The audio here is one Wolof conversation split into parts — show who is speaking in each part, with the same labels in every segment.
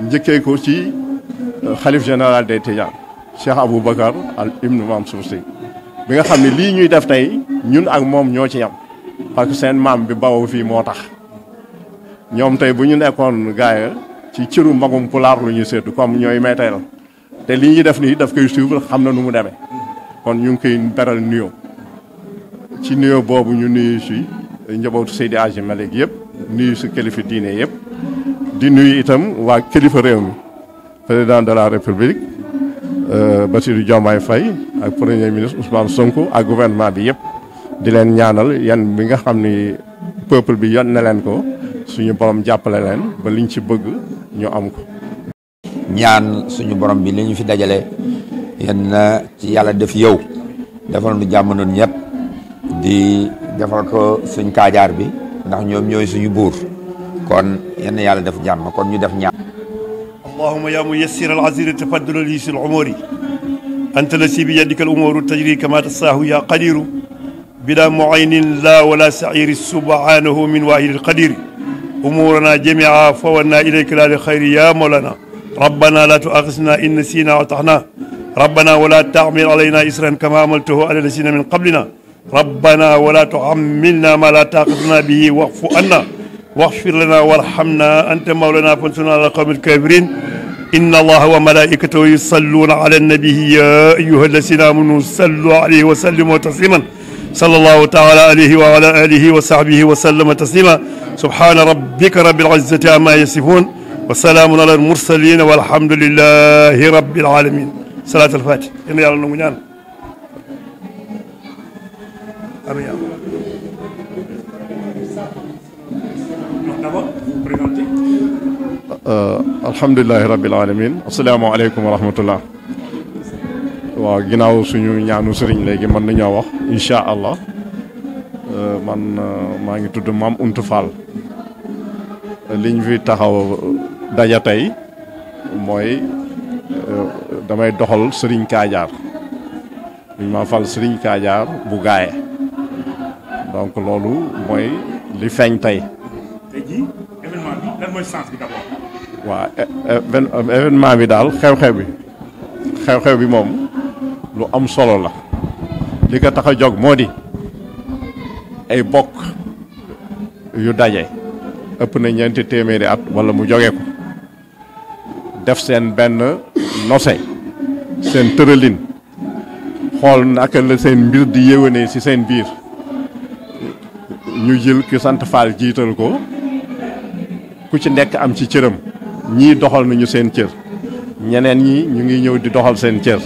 Speaker 1: njëkkee ko ci xalif général des Tidianes Cheikh Aboubacar al ibn Mansour Sy bi nga xam ne lii ñuy def tey ñun ak moom ñoo ci yam parce que seen maam bi bawoo fii moo tax ñoom tey bu ñu nekkoon gaaya ci cëru magum pulaar lu ñuy seetu comme ñooy meeteel te li ñuy def nii daf koy suivre xam na nu mu demee kon ñu ngi koy beral nuyoo ci nuyoo boobu ñu nuyu si njabootu Seydi Hadji Malick yëpp nuyu si kilifa diine yëpp di nuyu itam waa kilifa réew mi président de la république Bassirou Diomaye Faye ak premier ministre Ousmane Sonko ak gouvernement bi yëpp di leen ñaanal yan bi nga xam ni peuple bi yon na leen ko suñu borom jàppale leen ba liñ ci bëgg ñu am ko.
Speaker 2: ñaan suñu borom bi li ñu fi dajale yan na ci yàlla def yow defal nu jàmm noonu ñëpp di defal ko suñ kaajaar bi ndax ñoom ñooy suñu buur kon yan na yàlla def jàmm kon ñu def ñaan.
Speaker 3: اللهم يا ميسر العسير تفضل لي في العمور أنت الذي بيدك الأمور تجري كما تشاء يا قدير بلا معين لا ولا سعير سبحانه من واحد القدير أمورنا جميعا فولنا إليك لا لخير يا مولانا ربنا لا تؤاخذنا إن نسينا وأطعنا ربنا ولا تعمل علينا إسرا كما عملته على الذين من قبلنا ربنا ولا تحملنا ما لا طاقة لنا به واعف عنا واغفر لنا وارحمنا أنت مولانا فانصرنا على القوم الكافرين إن الله وملائكته يصلون على النبي يا أيها الذين آمنوا صلوا عليه وسلموا تسليما صلى الله تعالى عليه وعلى آله وصحبه وسلم تسليما سبحان ربك رب العزة عما يصفون وسلام على المرسلين والحمد لله رب العالمين صلاة الفاتحة إن يالله نمونيان آمين
Speaker 1: alhamdulilahi rabbil alamin asalaamaaleykum wa rahmatullah waaw ginnaaw suñu ñaanu sëriñ léegi mën nañoo wax incha allah man maa ngi tudd Mame Ountou Fall liñ fi taxaw daja tey mooy damay doxal sëriñ Kadiar liñ ma fal sëriñ Kadiar bu gaaye donc loolu mooy li feeñ tey.
Speaker 4: tey jii événement bi lan mooy sens bi d'abord.
Speaker 1: waaw événement bi daal xew-xew bi moom lu am solo la li ko tax a jóg moo di ay bokk yu daje ëpp na ñeenti téeméeri at wala mu jóge ko def seen benn nose seen tëralin xool naka la seen mbir di yéwénee ci seen biir ñu jël ki sant Fall jiital ko ku ci nekk am ci cëram ñii doxal nañu seen cër ñeneen ñi ñu ngi ñëw di doxal seen cër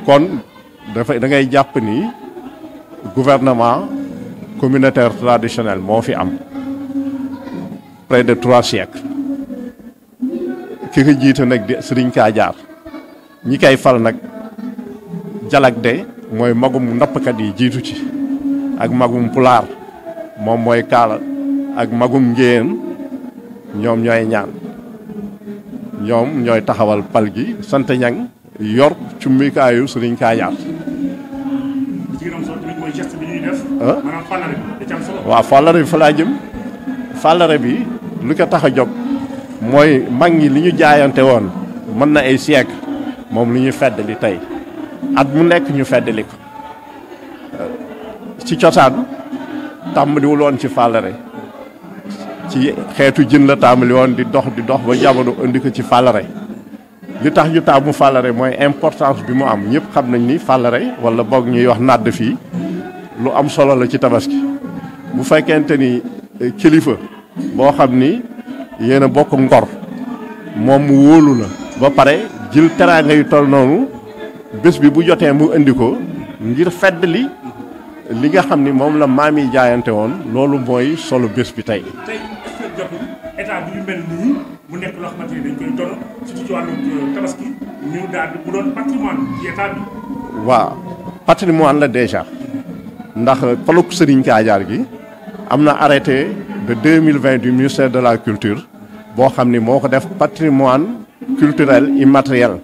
Speaker 1: kon da ngay jàpp ni gouvernement communautaire traditionnel moo fi am près de 3 siècles ki ko jiite nag di Serigne Kadiar ñi koy fal nag jalak de mooy magum nappkat yi jiitu ci ak magum pulaar moom mooy kaala ak magum ngéen ñoom ñooy ñaan ñoom ñooy taxawal pal gi sant ñang yor cummikaayu Serigne Kadiar. waaw fàllare bi fa laa jëm fàllare bi lu ko tax a jóg mooy mag ñi li ñu jaayante woon mën na ay siècle moom li ñu feddali tey at mu nekk ñu feddali ko ci cosaan tàmbaliwul woon ci fàllare ci xeetu jën la tàmbali woon di dox ba jamono indi ko ci fàllare li tax ñu taamu fàllare mooy importance bi mu am ñëpp xam nañ ni fàllare wala boog ñuy wax nàdd fii lu am solo la ci tabaski bu fekkente ni kilifa boo xam ni yéen a bokk ngor moom mu wóolu la ba pare jël teraanga yu toll noonu bés bi bu jotee mu indi ko ngir fedd li nga xam ni moom la maam yi jaayante woon loolu mooy solo bés bi tey.
Speaker 4: tey est-ce que jotul état bi yu mel nii mu nekk loo xamante ni dañ koy doon surtout ci wàllu tabaski ñu daal bu doon patrimoine ci état bi.
Speaker 1: waaw patrimoine la déjà ndax paluk Serigne Kadiar gi am na arrêté de 2020 du ministère de la culture boo xam ni moo ko def patrimoine culturel immatériel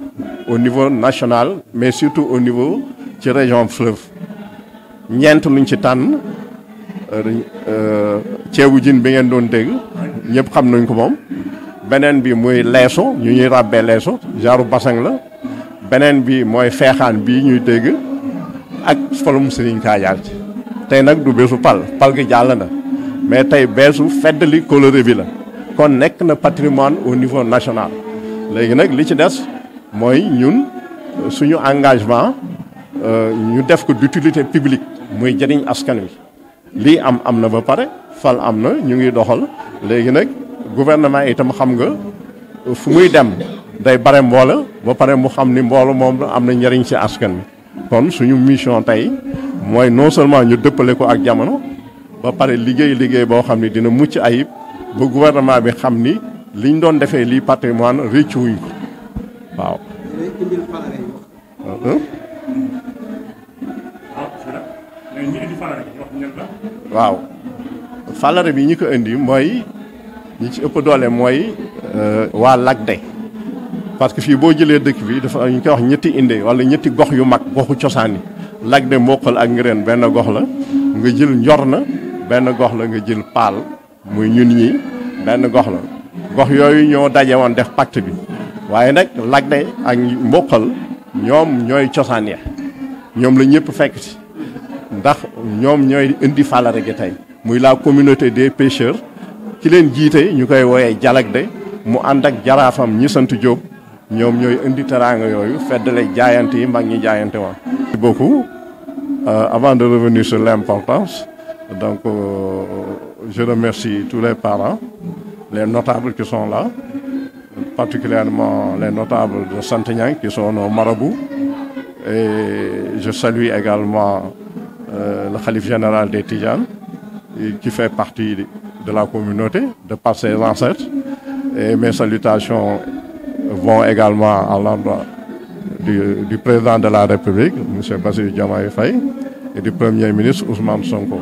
Speaker 1: au niveau national mais surtout au niveau ci région fleuve ñeent luñ ci tànn ceebu jën bi ngeen doon dégg ñëpp xam nañ ko moom. beneen bi muy leeso ñu ñuy ràbbee leeso genre basang la. beneen bi mooy feexaan bii ñuy dégg ak folum Serigne Kadiar ci tey nag du bésu pal gi jàll na mais tey beesu feddali coloré bi la kon nekk na patrimoine au niveau national léegi nag li ci des mooy ñun suñu engagement ñu def ko d'utilité publique muy jëriñ askan wi lii am na ba pare fal am na ñu ngi doxal léegi nag gouvernement itam xam nga fu muy dem day bare mboola ba pare mu xam ni mboolu moom am na njëriñ ci askan wi kon suñu mission tey mooy non seulement ñu dëppale ko ak jamono ba pare liggéey boo xam ni dina mucc ayib ba gouvernement bi xam ni liñ doon defee lii patrimoine réccu wuñ ko waaw. waaw falare bi ñi ko indi mooy ñi ci ëpp doole mooy waa Lagde parce que fii boo jëlee dëkk bi dafa ñu koy wax ñetti inde wala ñetti gox yu mag goxu cosaan yi Lagde Mboqal ak Ngireen benn gox la nga jël Njorna benn gox la nga jël Paal muy ñun ñi benn gox la gox yooyu ñoo daje woon def pacte bi waaye nag Lagde ak Mboqal ñoom ñooy cosaan ya ñoom la ñëpp fekk ci ndax ñoom ñooy indi falare gi tey muy la communauté des pêcheurs ki leen jiite ñu koy wooyee Jalagde mu ànd ak jaraafam ñi sant Diop ñoom ñooy indi teraanga yooyu feddale jaayante yi mag ñi jaayante woon. Merci beaucoup. Avant de revenir sur l'importance, donc je remercie tous les parents, les notables qui sont là, particulièrement les notables de Santinian qui sont nos marabouts. Et je salue également le khalife général des Tidjanes qui fait partie de la communauté, de par ses ancêtres. Et mes salutations vont également à l'endroit du président de la République, M. Bassirou Diomaye Faye, et du Premier ministre Ousmane Sonko.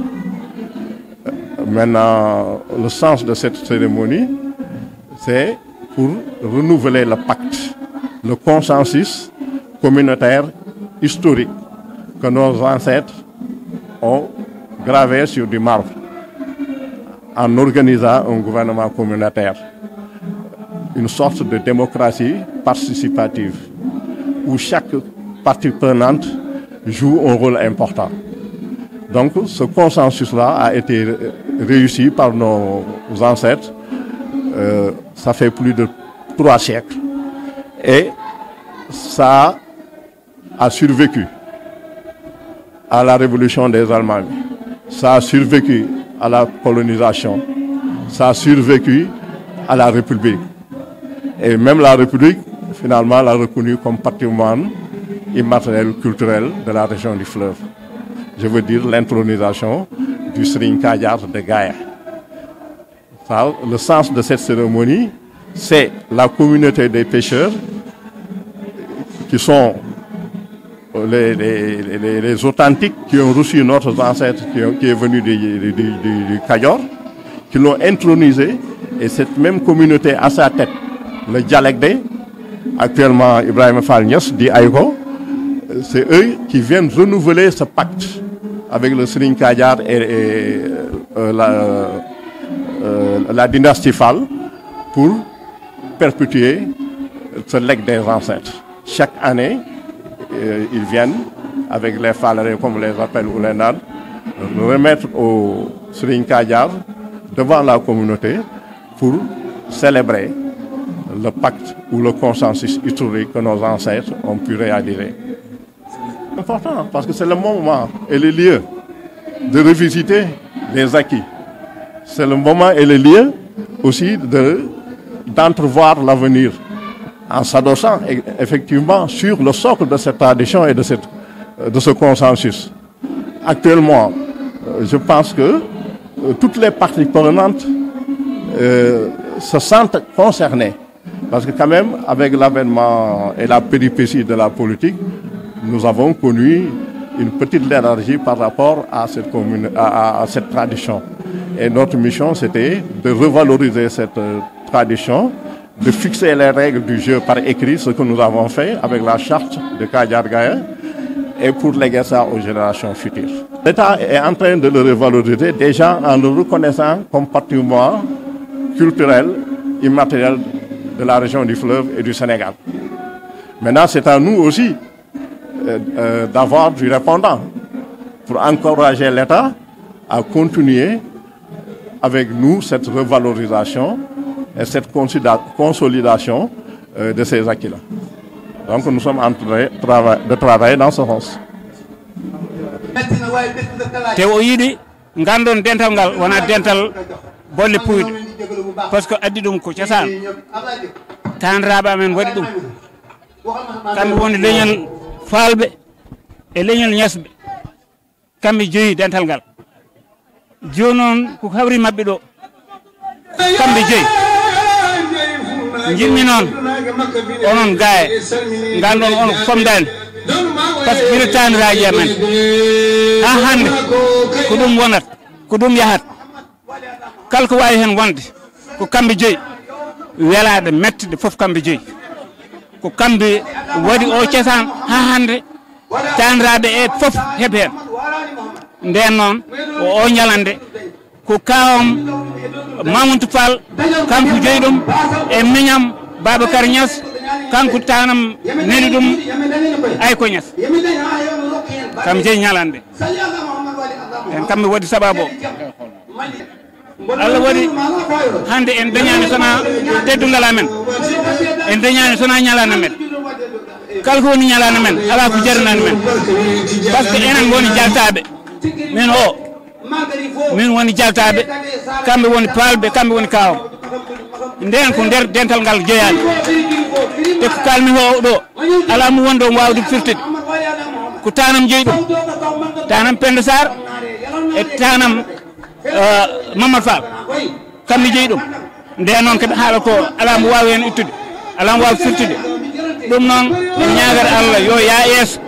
Speaker 1: Maintenant, le sens de cette cérémonie, c'est pour renouveler le pacte, le consensus communautaire historique que nos ancêtres ont gravé sur du marbre en organisant un gouvernement communautaire, une sorte de démocratie participative où chaque partie prenante joue un rôle important. Donc ce consensus-là a été réussi par nos ancêtres, ça fait plus de 3 siècles, et ça a survécu à la révolution des Allemands, ça a survécu à la colonisation, ça a survécu à la République. Et même la République, finalement, l'a reconnu comme patrimoine immatériel culturel de la région du fleuve. Je veux dire l'intronisation du Serigne Kadiar de Gaïa. Ça, le sens de cette cérémonie, c'est la communauté des pêcheurs qui sont les authentiques qui ont reçu notre ancêtre qui est venu du Kadior, qui l'ont intronisé, et cette même communauté à sa tête, le Jalagde, actuellement Ibrahima Fall Niass dit Aïko, c'est eux qui viennent renouveler ce pacte avec le Serigne Kadiar et la dynastie Fall pour perpétuer ce legs des ancêtres. Chaque année, ils viennent avec les Fallerés, comme on les appelle, ou les Nad, remettre au Serigne Kadiar devant la communauté pour célébrer le pacte ou le consensus historique que nos ancêtres ont pu réaliser. C'est important parce que c'est le moment et le lieu de revisiter les acquis. C'est le moment et le lieu aussi d'entrevoir l'avenir en s'adossant effectivement sur le socle de cette tradition et de ce consensus. Actuellement, je pense que toutes les parties prenantes se sentent concernées. Parce que quand même, avec l'avènement et la péripétie de la politique, nous avons connu une petite léthargie par rapport à cette tradition. Et notre mission, c'était de revaloriser cette tradition, de fixer les règles du jeu par écrit, ce que nous avons fait avec la charte de Kadiar Gaïa, et pour léguer ça aux générations futures. L'État est en train de le revaloriser déjà en le reconnaissant comme patrimoine culturel immatériel de la région du fleuve et du Sénégal. Maintenant, c'est à nous aussi d'avoir du répondant pour encourager l'État à continuer avec nous cette revalorisation et cette consolidation de ces acquis-là. Donc nous sommes en train de travailler dans ce sens.
Speaker 5: te o yiɗi ngandon dental ngal wona dental bolle puyde par ce que addi ɗum ko cosaan taniraɓe amen waɗi ɗum kamɓe woni leñol falɓe e leñol ñasɓe kamɓe joyi dental ngal joni noon ko hawri mabɓe ɗo kamɓe joyi jinmi noon onon gaye ngandon on ko famdani par ce que ɓiɗo taniraji amen ha hande ko ɗum wonat ko ɗum yahat kala ko wawi hen wonde ko kamɓe joyi welade mettede foof kamɓe joyi ko kamɓe waɗi o cosan ha hande taniraɓe e foof heeɓ hen nden noon o ñalande ko kawam Mamoudou Fall kanko joyi ɗum e miñam Babacar Niass kanko tanam neli ɗum Ayko Niass kam jeyi ñalande en kamɓe waɗi sababu o Allah waɗi hande en dañani sona teddugal amen en dañani sona ñalana men kala ko woni ñalana men ala ko jarnani men par ce que enen woni jaltaɓe min o min woni jaltaɓe kamɓe woni paalɓe kamɓe woni kawam nden ko nder dental ngal jeeyani te ko kalmi o ɗo ala mo wonɗo wawde firtide ko tanam jeeyi ɗum tanam Penda Sarr e tanam Mamadou Fall kamɓe jeeyi ɗum nden noon kadi haala ko ala mo wawi hen ittude ala mo wawi firtide ɗum noon en ñagata Allah yo ya yeeso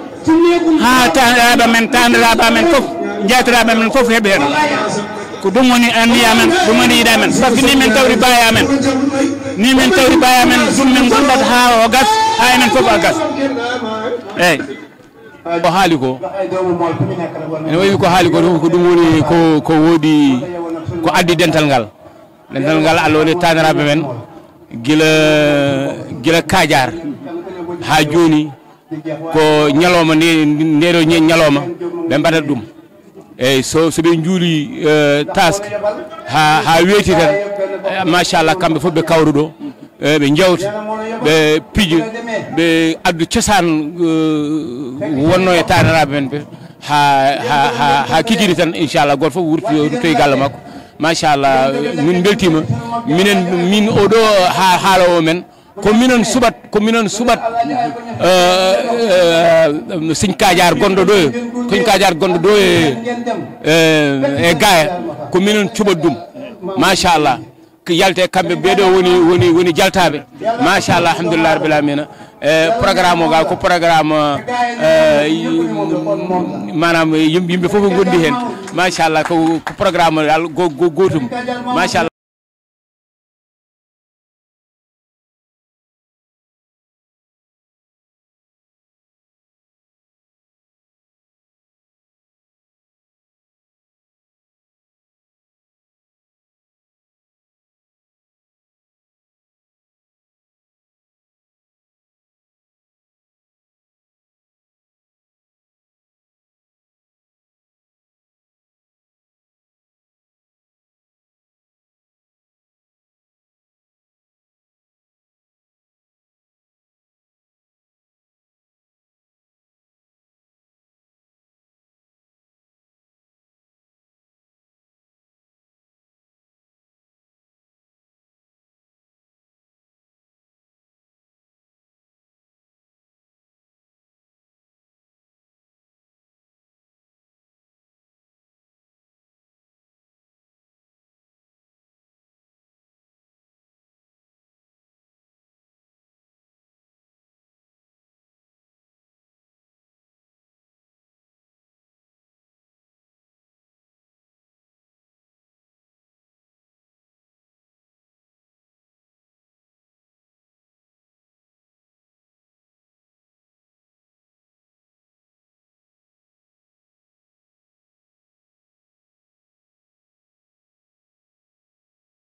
Speaker 5: ha taniraɓe men taniraɓe men foof jatiraɓe men foof heeɓe hen ko ɗum woni anniya men ɗum woni yiiɗa men par ce que ni men tawri baya men ni men tawri baya men ɗum min gondat ha o gas ha enen foof a gas eyyi ko haali ko ene wayi ko haali ko ko ɗum woni ko woodi ko addi dental ngal Allah woni taniraɓe men gila Kadiar ha joni ko ñalawma ndeɗo ñalawma ɓe mbaɗat ɗum eyyi so ɓe juuli taske ha weeti tan machallah kamɓe fof ɓe kawru ɗo ɓe jewta ɓe piija ɓe addu cosaan wonno e taniraɓe men ɓe ha kikiri tan inchallah goto fof wurtoyi galle makko machallah min beltima min oɗo haalowo men ko minen suɓat Sëñ Kadiar gonɗo ɗo e Gaya ko minen cuɓat ɗum machallah ko yalte kamɓe ɓeɗo woni jaltaɓe machallah alhamdulillah rabbil alamina programme o gal ko programme manam yimɓe foof gondi hen machallah ko programme dal gotum machallah